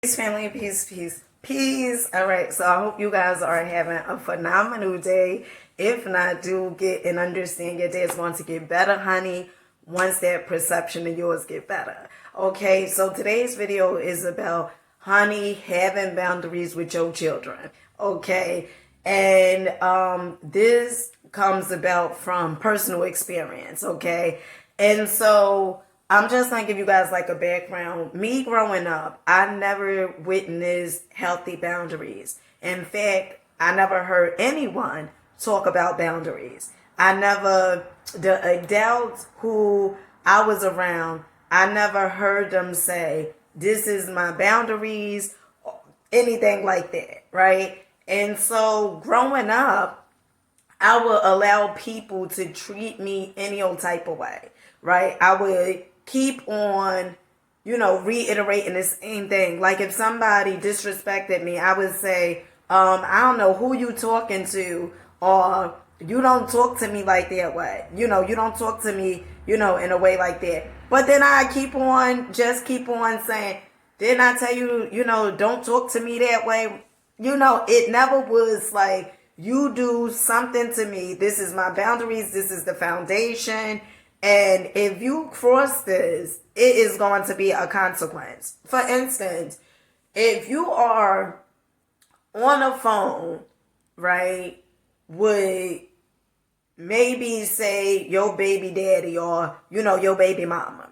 Peace, family, peace. All right, so I hope you guys are having a phenomenal day. If not, do get and understand your day is going to get better, honey, once that perception of yours get better. Okay, so today's video is about, honey, having boundaries with your children. Okay, and this comes about from personal experience. Okay, and so I'm just gonna give you guys like a background. Me growing up, I never witnessed healthy boundaries. In fact, I never heard anyone talk about boundaries. The adults who I was around, I never heard them say, this is my boundaries, anything like that, right? And so growing up, I would allow people to treat me any old type of way, right? I would keep on, reiterating the same thing. Like if somebody disrespected me, I would say, I don't know who you talking to, or you don't talk to me like that way. You don't talk to me, in a way like that. But then I keep on saying, didn't I tell you, don't talk to me that way? It never was like, you do something to me. This is my boundaries. This is the foundation. And if you cross this, it is going to be a consequence. For instance, if you are on a phone, right, with maybe say your baby daddy or, your baby mama,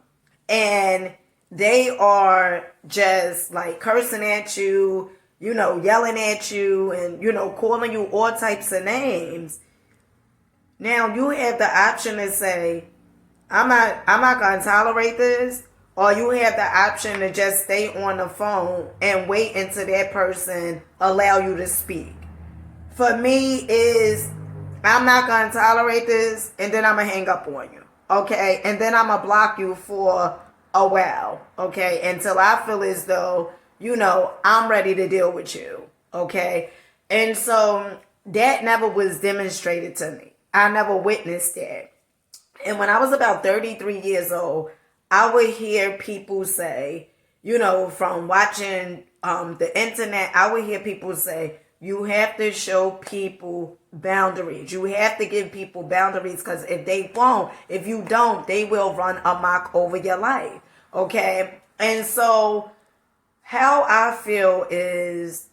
and they are just like cursing at you, yelling at you and, calling you all types of names. Now you have the option to say, I'm not gonna tolerate this, or you have the option to just stay on the phone and wait until that person allow you to speak. For me is, I'm not gonna tolerate this, and then I'm gonna hang up on you, okay? And then I'm gonna block you for a while, okay? Until I feel as though, I'm ready to deal with you, okay? And so that never was demonstrated to me. I never witnessed that. And when I was about 33 years old, I would hear people say, from watching the internet, I would hear people say, you have to show people boundaries. You have to give people boundaries, because if you don't, they will run amok over your life. Okay? And so how I feel is,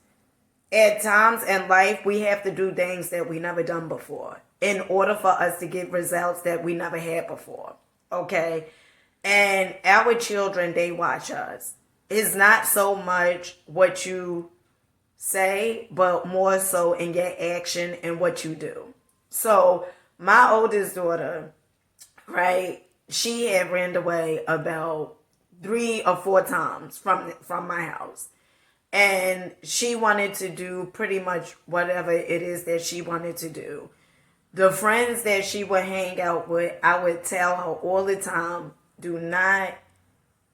at times in life, we have to do things that we never done before in order for us to get results that we never had before. Okay? And our children, they watch us. It's not so much what you say, but more so in your action and what you do. So my oldest daughter, right, she had ran away about 3 or 4 times from my house. And she wanted to do pretty much whatever it is that she wanted to do. The friends that she would hang out with, I would tell her all the time, do not,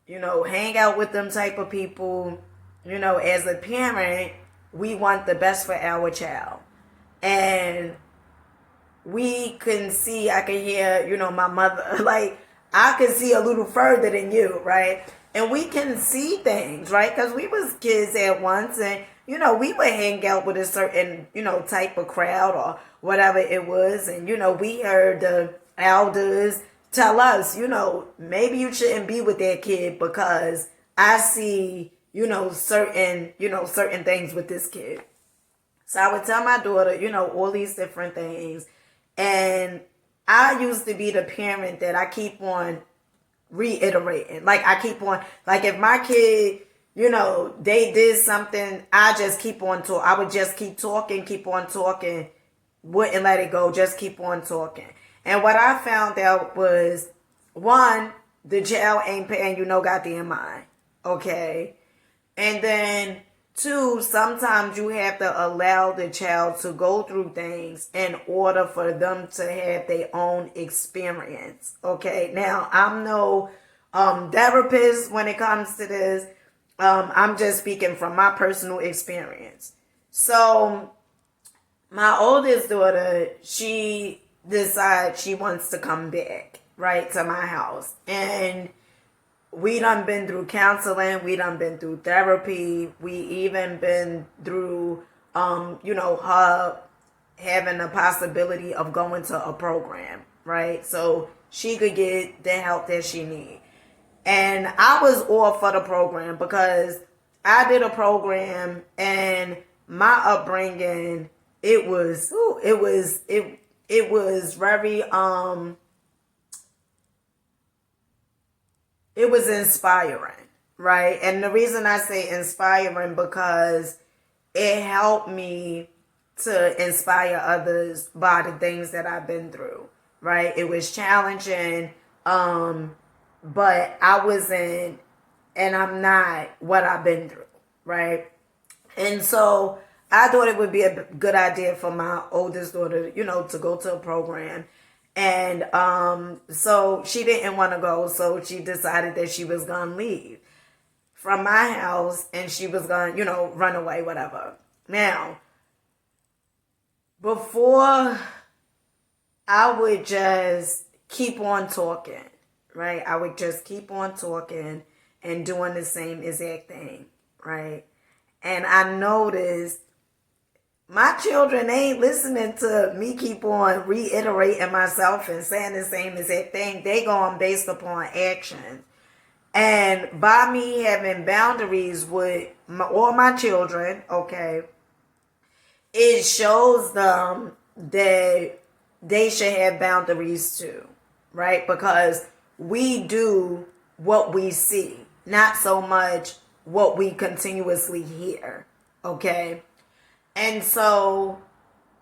hang out with them type of people. As a parent, we want the best for our child. And I could hear, my mother, like, I could see a little further than you, right? And we can see things, right? Because we was kids at once, and, we would hang out with a certain, type of crowd or whatever it was. And, we heard the elders tell us, maybe you shouldn't be with that kid because I see, certain things with this kid. So I would tell my daughter, all these different things. And I used to be the parent that I keep on reiterating. Like I keep on, like if my kid, they did something, I just keep on talking. I would just keep on talking, wouldn't let it go, just keep on talking. And what I found out was, one, the jail ain't paying you no goddamn mind, okay? And then 2, sometimes you have to allow the child to go through things in order for them to have their own experience. Okay, now I'm no therapist when it comes to this. I'm just speaking from my personal experience. So my oldest daughter, she decides she wants to come back, right, to my house. And we done been through counseling, we done been through therapy, we even been through, her having the possibility of going to a program, right? So she could get the help that she need. And I was all for the program because I did a program, and my upbringing, it was very it was inspiring, right? And the reason I say inspiring because it helped me to inspire others by the things that I've been through, right? It was challenging, but I wasn't, and I'm not what I've been through, right? And so I thought it would be a good idea for my oldest daughter, to go to a program. And so she didn't want to go, so she decided that she was going to leave from my house and she was going to, run away, whatever. Now, before I would just keep on talking, right? I would just keep on talking and doing the same exact thing, right? And I noticed my children ain't listening to me keep on reiterating myself and saying the same exact thing. They going based upon actions. And by me having boundaries with all my children, okay, it shows them that they should have boundaries too, right? Because we do what we see, not so much what we continuously hear, okay? And so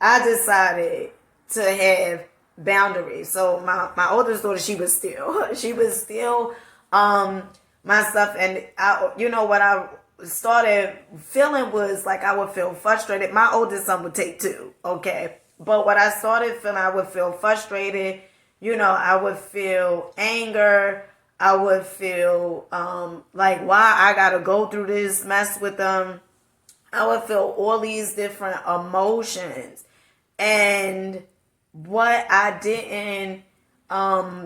I decided to have boundaries. So my oldest daughter, she was still my stuff. And what I started feeling was like I would feel frustrated. My oldest son would take 2, okay? But what I started feeling, I would feel frustrated. I would feel anger. I would feel like, why I gotta go through this mess with them. I would feel all these different emotions. And what I didn't, I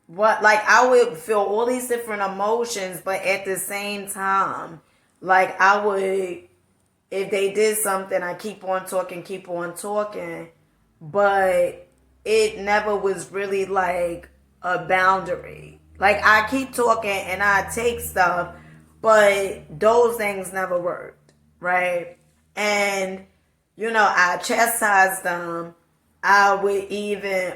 would feel all these different emotions, but at the same time, like I would, if they did something, I keep on talking, but it never was really like a boundary. Like I keep talking and I take stuff, but those things never worked, right? And, I chastised them. I would even,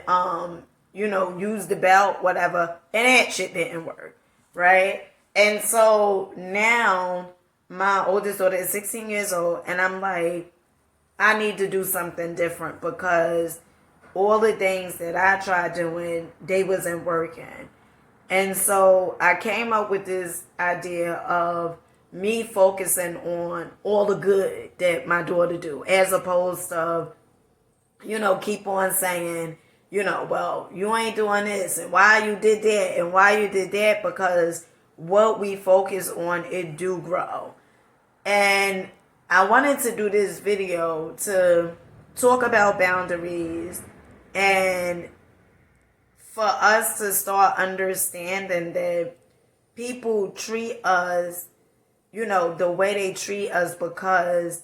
use the belt, whatever, and that shit didn't work, right? And so now my oldest daughter is 16 years old, and I'm like, I need to do something different because all the things that I tried doing, they wasn't working. And so I came up with this idea of me focusing on all the good that my daughter do, as opposed to, keep on saying, well, you ain't doing this and why you did that and why you did that, because what we focus on, it do grow. And I wanted to do this video to talk about boundaries and for us to start understanding that people treat us, the way they treat us because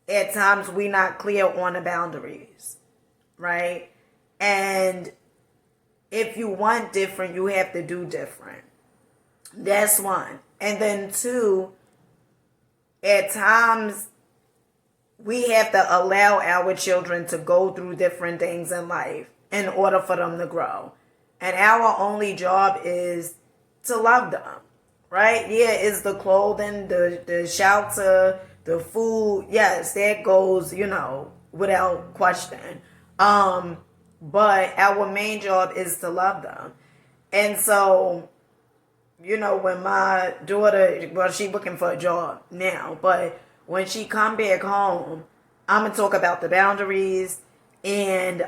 at times we not clear on the boundaries, right? And if you want different, you have to do different. That's one. And then 2, at times we have to allow our children to go through different things in life in order for them to grow. And our only job is to love them, right? Yeah, it's the clothing, the shelter, the food. Yes, that goes, without question. But our main job is to love them. And so, when my daughter, well, she looking for a job now, but when she come back home, I'm going to talk about the boundaries, and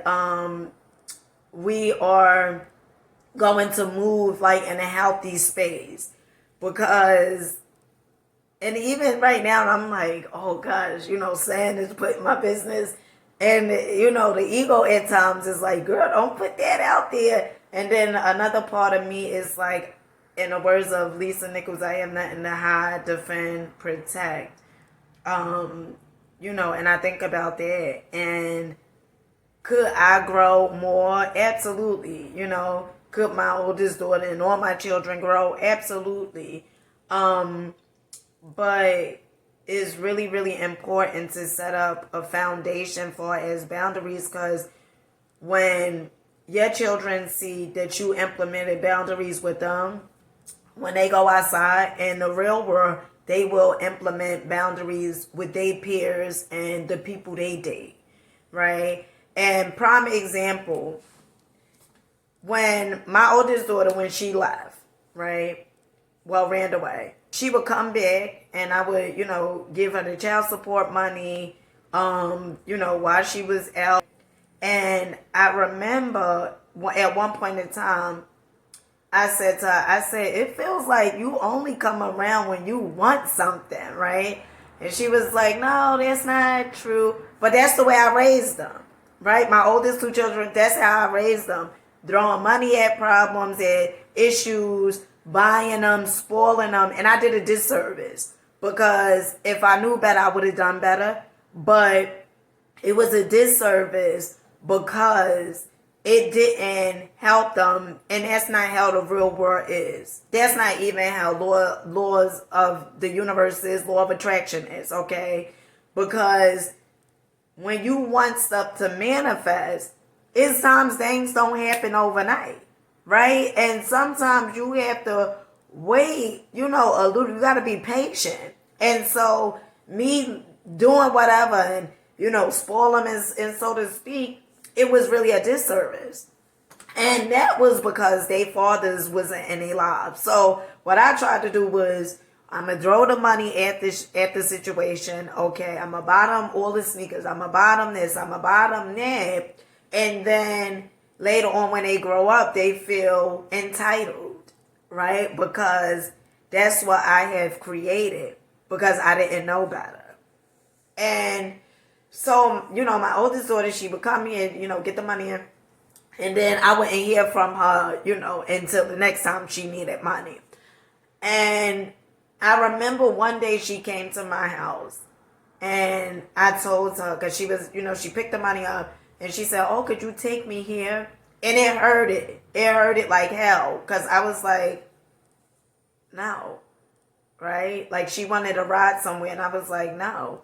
we are going to move like in a healthy space, because, and even right now I'm like, oh gosh, saying is putting my business, and the ego at times is like, girl, don't put that out there. And then another part of me is like, in the words of Lisa Nichols, I have nothing to hide, defend, protect. And I think about that. And could I grow more? Absolutely. Could my oldest daughter and all my children grow? Absolutely. But it's really, really important to set up a foundation for as boundaries, because when your children see that you implemented boundaries with them, when they go outside in the real world, they will implement boundaries with their peers and the people they date, right? And prime example, when my oldest daughter, when she left, right, ran away, she would come back and I would, give her the child support money, while she was out. And I remember at one point in time, I said to her, it feels like you only come around when you want something, right? And she was like, no, that's not true. But that's the way I raised them, right? My oldest two children, that's how I raised them. Throwing money at problems, at issues, buying them, spoiling them. And I did a disservice, because if I knew better, I would have done better. But it was a disservice because it didn't help them, and that's not how the real world is. That's not even how laws of the universe is, law of attraction is, okay? Because when you want stuff to manifest, it's times things don't happen overnight, right? And sometimes you have to wait, a little. You got to be patient. And so me doing whatever and, spoil them and so to speak, it was really a disservice. And that was because their fathers wasn't in their lives. So what I tried to do was, I'm going to throw the money at the situation. Okay, I'm going to buy them all the sneakers. I'm going to buy them this. I'm going to buy them that. And then later on when they grow up, they feel entitled, right? Because that's what I have created, because I didn't know better. And so, my oldest daughter, she would come in, get the money in. And then I wouldn't hear from her, until the next time she needed money. And I remember one day she came to my house. And I told her, because she was, she picked the money up. And she said, oh, could you take me here? And it hurt it. It hurt it like hell. Because I was like, no. Right? Like, she wanted to ride somewhere. And I was like, no.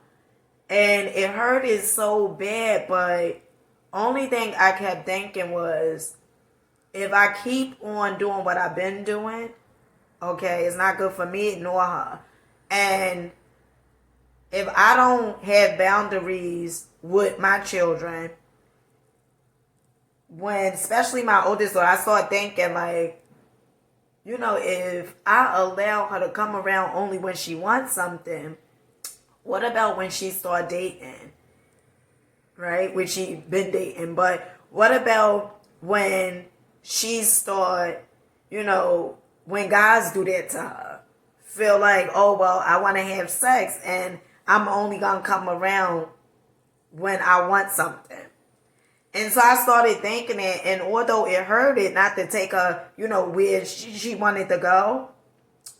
And it hurted so bad, but only thing I kept thinking was, if I keep on doing what I've been doing, okay, it's not good for me nor her. And if I don't have boundaries with my children, especially my oldest daughter, I started thinking like, if I allow her to come around only when she wants something, what about when she start dating, right? When she been dating, but what about when she start, when guys do that to her, feel like, oh, well, I want to have sex and I'm only going to come around when I want something. And so I started thinking it, and although it hurted not to take her, where she wanted to go,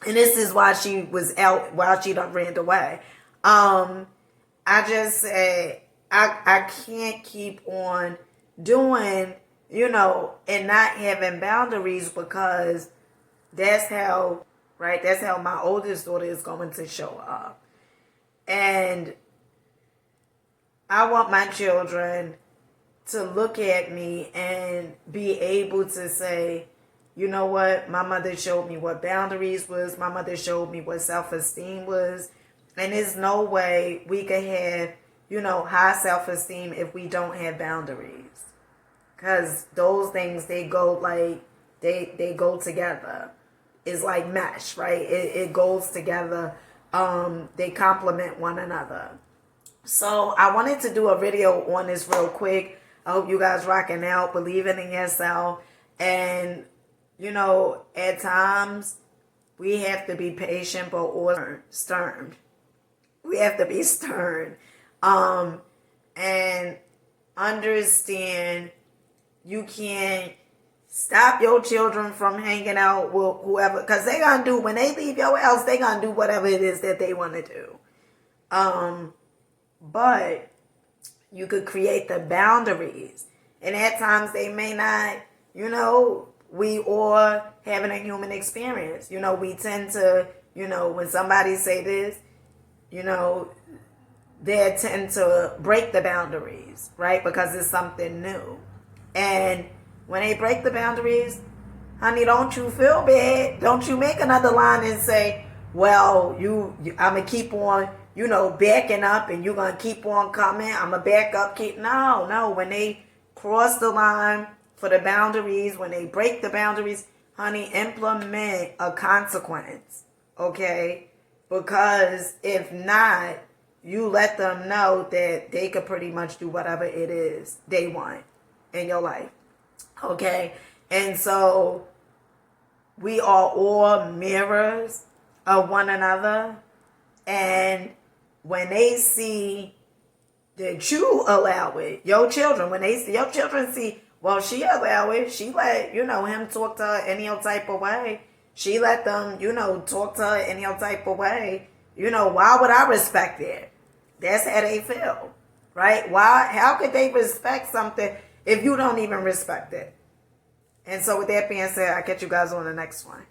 and this is why she was out, while she done ran away. I just said, I can't keep on doing, and not having boundaries, because that's how my oldest daughter is going to show up. And I want my children to look at me and be able to say, you know what, my mother showed me what boundaries was, my mother showed me what self-esteem was. And there's no way we can have, high self-esteem if we don't have boundaries. Because those things, they go like, they go together. It's like mesh, right? It goes together. They complement one another. So I wanted to do a video on this real quick. I hope you guys rocking out, believing in yourself. And, at times, we have to be patient, but also stern. We have to be stern. And understand you can't Stop your children from hanging out with whoever, because they gonna do, when they leave your house, they gonna do whatever it is that they want to do. But you could create the boundaries, and at times they may not, we all having a human experience. We tend to, when somebody say this, they tend to break the boundaries, right? Because it's something new. And when they break the boundaries, honey, don't you feel bad. Don't you make another line and say, well, I'm going to keep on, backing up, and you're going to keep on coming. I'm going to back up. No. When they cross the line for the boundaries, when they break the boundaries, honey, implement a consequence, okay? Because if not, you let them know that they could pretty much do whatever it is they want in your life, okay? And so we are all mirrors of one another, and when they see that you allow it, your children, when they see your children see, well, she allow it, she let, him talk to her any old type of way, she let them, talk to her any old type of way, why would I respect it? That's how they feel, right? How could they respect something if you don't even respect it? And so with that being said, I'll catch you guys on the next one.